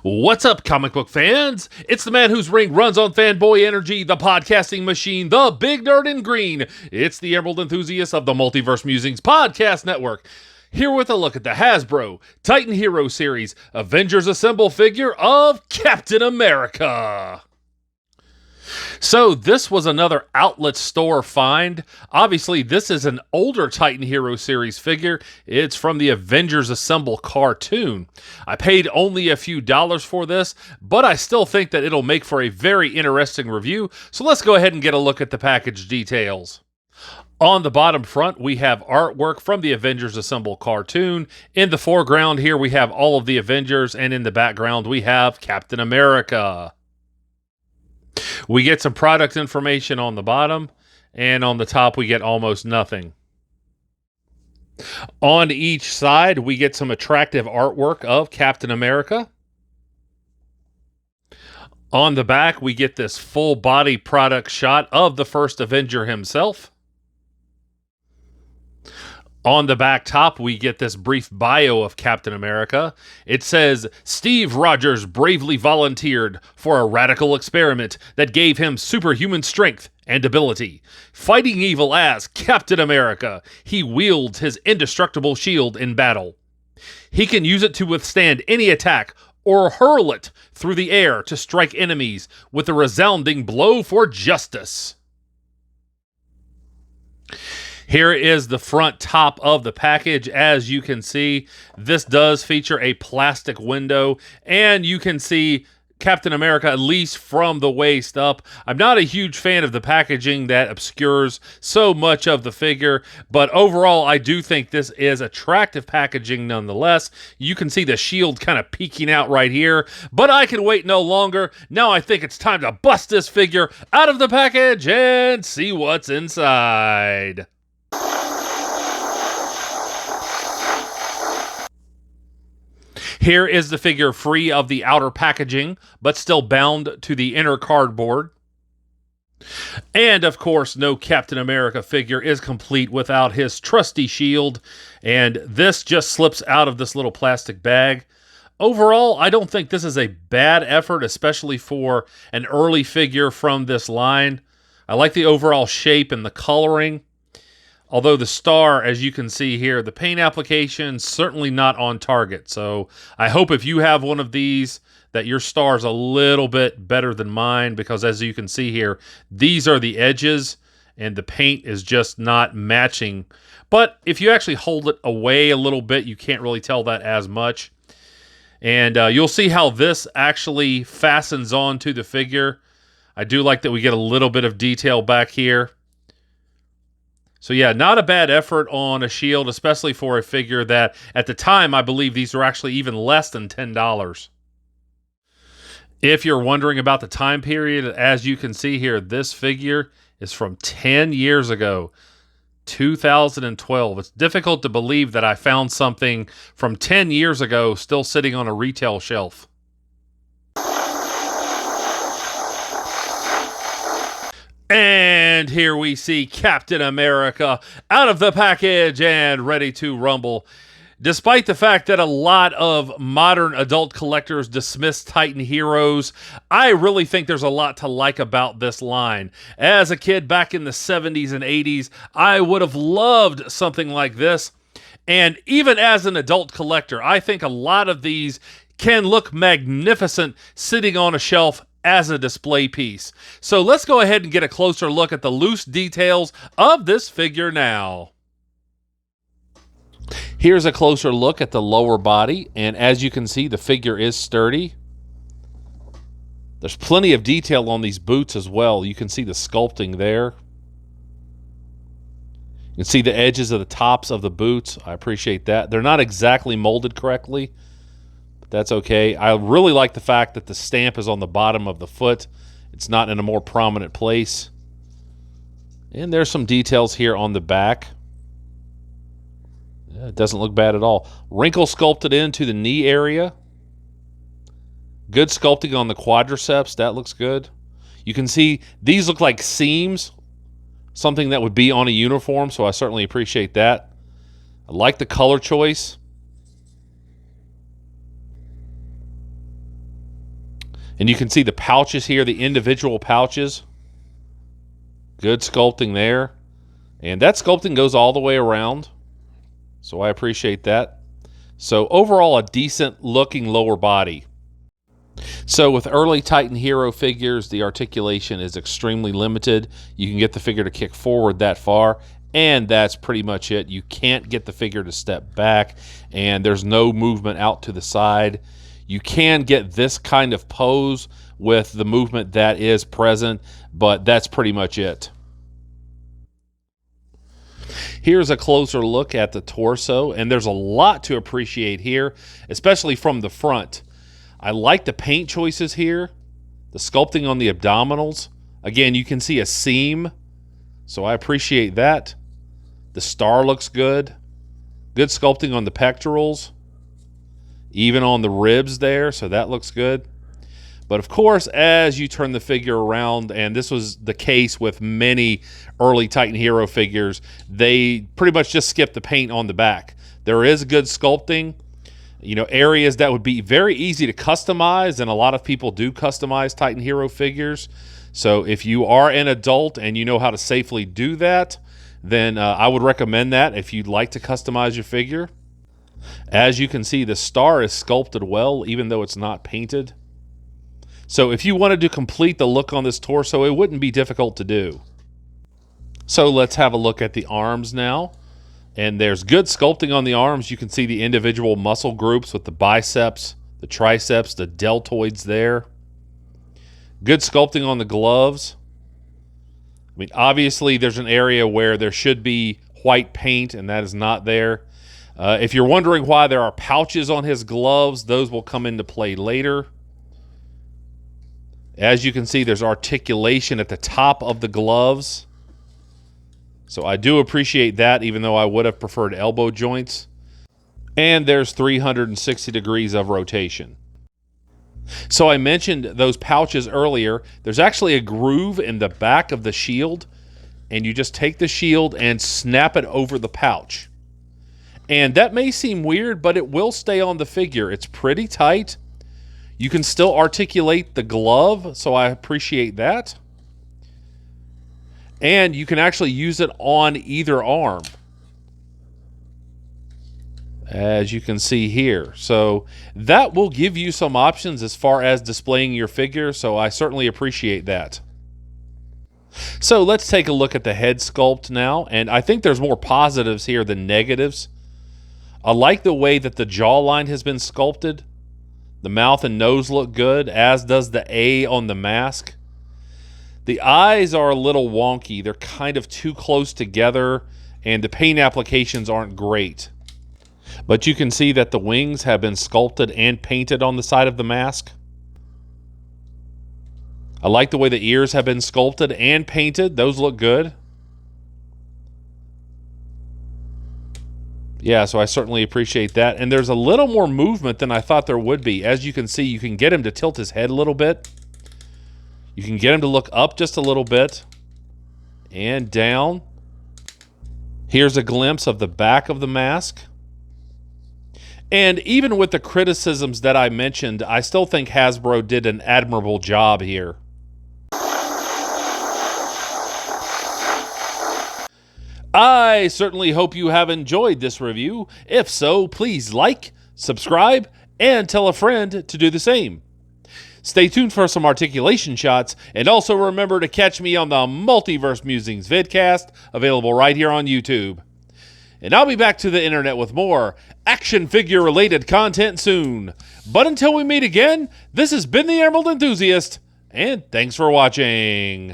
What's up, comic book fans? It's the man whose ring runs on fanboy energy, the podcasting machine, the big nerd in green. It's the Emerald Enthusiast of the Multiverse Musings Podcast Network. Here with a look at the Hasbro Titan Hero Series Avengers Assemble figure of Captain America. So this was another outlet store find. Obviously, this is an older Titan Hero Series figure. It's from the Avengers Assemble cartoon. I paid only a few dollars for this, but I still think that it'll make for a very interesting review. So let's go ahead and get a look at the package details. On the bottom front, we have artwork from the Avengers Assemble cartoon. In the foreground here, we have all of the Avengers, and in the background, we have Captain America. We get some product information on the bottom, and on the top we get almost nothing. On each side, we get some attractive artwork of Captain America. On the back, we get this full body product shot of the first Avenger himself. On the back top, we get this brief bio of Captain America. It says, Steve Rogers bravely volunteered for a radical experiment that gave him superhuman strength and ability. Fighting evil as Captain America, he wields his indestructible shield in battle. He can use it to withstand any attack or hurl it through the air to strike enemies with a resounding blow for justice. Here is the front top of the package. As you can see, this does feature a plastic window, and you can see Captain America, at least from the waist up. I'm not a huge fan of the packaging that obscures so much of the figure, but overall, I do think this is attractive packaging nonetheless. You can see the shield kind of peeking out right here, but I can wait no longer. Now I think it's time to bust this figure out of the package and see what's inside. Here is the figure free of the outer packaging, but still bound to the inner cardboard. And of course, no Captain America figure is complete without his trusty shield, and this just slips out of this little plastic bag. Overall, I don't think this is a bad effort, especially for an early figure from this line. I like the overall shape and the coloring. Although the star, as you can see here, the paint application certainly not on target. So I hope if you have one of these that your star is a little bit better than mine, because as you can see here, these are the edges and the paint is just not matching. But if you actually hold it away a little bit, you can't really tell that as much. And you'll see how this actually fastens onto the figure. I do like that we get a little bit of detail back here. So yeah, not a bad effort on a shield, especially for a figure that, at the time, I believe these were actually even less than $10. If you're wondering about the time period, as you can see here, this figure is from 10 years ago, 2012. It's difficult to believe that I found something from 10 years ago still sitting on a retail shelf. And here we see Captain America out of the package and ready to rumble. Despite the fact that a lot of modern adult collectors dismiss Titan Heroes, I really think there's a lot to like about this line. As a kid back in the 70s and 80s, I would have loved something like this. And even as an adult collector, I think a lot of these can look magnificent sitting on a shelf as a display piece. So let's go ahead and get a closer look at the loose details of this figure now. Here's a closer look at the lower body, and as you can see, the figure is sturdy. There's plenty of detail on these boots as well. You can see the sculpting there. You can see the edges of the tops of the boots. I appreciate that. They're not exactly molded correctly, that's okay. I really like the fact that the stamp is on the bottom of the foot. It's not in a more prominent place. And there's some details here on the back. Yeah, it doesn't look bad at all. Wrinkle sculpted into the knee area. Good sculpting on the quadriceps. That looks good. You can see these look like seams. Something that would be on a uniform, so I certainly appreciate that. I like the color choice. And you can see the pouches here, the individual pouches. Good sculpting there. And that sculpting goes all the way around. So I appreciate that. So overall, a decent looking lower body. So with early Titan Hero figures, the articulation is extremely limited. You can get the figure to kick forward that far, and that's pretty much it. You can't get the figure to step back, and there's no movement out to the side. You can get this kind of pose with the movement that is present, but that's pretty much it. Here's a closer look at the torso, and there's a lot to appreciate here, especially from the front. I like the paint choices here, the sculpting on the abdominals. Again, you can see a seam, so I appreciate that. The star looks good. Good sculpting on the pectorals, even on the ribs there, so that looks good. But of course, as you turn the figure around, and this was the case with many early Titan Hero figures, they pretty much just skip the paint on the back. There is good sculpting, you know, areas that would be very easy to customize, and a lot of people do customize Titan Hero figures. So if you are an adult and you know how to safely do that, then I would recommend that if you'd like to customize your figure. As you can see, the star is sculpted well, even though it's not painted. So if you wanted to complete the look on this torso, it wouldn't be difficult to do. So let's have a look at the arms now. And there's good sculpting on the arms. You can see the individual muscle groups with the biceps, the triceps, the deltoids there. Good sculpting on the gloves. I mean, obviously there's an area where there should be white paint, and that is not there. If you're wondering why there are pouches on his gloves, those will come into play later. As you can see, there's articulation at the top of the gloves. So I do appreciate that, even though I would have preferred elbow joints. And there's 360 degrees of rotation. So I mentioned those pouches earlier. There's actually a groove in the back of the shield, and you just take the shield and snap it over the pouch. And that may seem weird, but it will stay on the figure. It's pretty tight. You can still articulate the glove, so I appreciate that. And you can actually use it on either arm, as you can see here. So that will give you some options as far as displaying your figure, so I certainly appreciate that. So let's take a look at the head sculpt now, and I think there's more positives here than negatives. I like the way that the jawline has been sculpted. The mouth and nose look good, as does the A on the mask. The eyes are a little wonky. They're kind of too close together, and the paint applications aren't great. But you can see that the wings have been sculpted and painted on the side of the mask. I like the way the ears have been sculpted and painted. Those look good. Yeah, so I certainly appreciate that. And there's a little more movement than I thought there would be. As you can see, you can get him to tilt his head a little bit. You can get him to look up just a little bit and down. Here's a glimpse of the back of the mask. And even with the criticisms that I mentioned, I still think Hasbro did an admirable job here. I certainly hope you have enjoyed this review. If so, please like, subscribe, and tell a friend to do the same. Stay tuned for some articulation shots, and also remember to catch me on the Multiverse Musings vidcast, available right here on YouTube. And I'll be back to the internet with more action figure related content soon. But until we meet again, this has been the Emerald Enthusiast, and thanks for watching.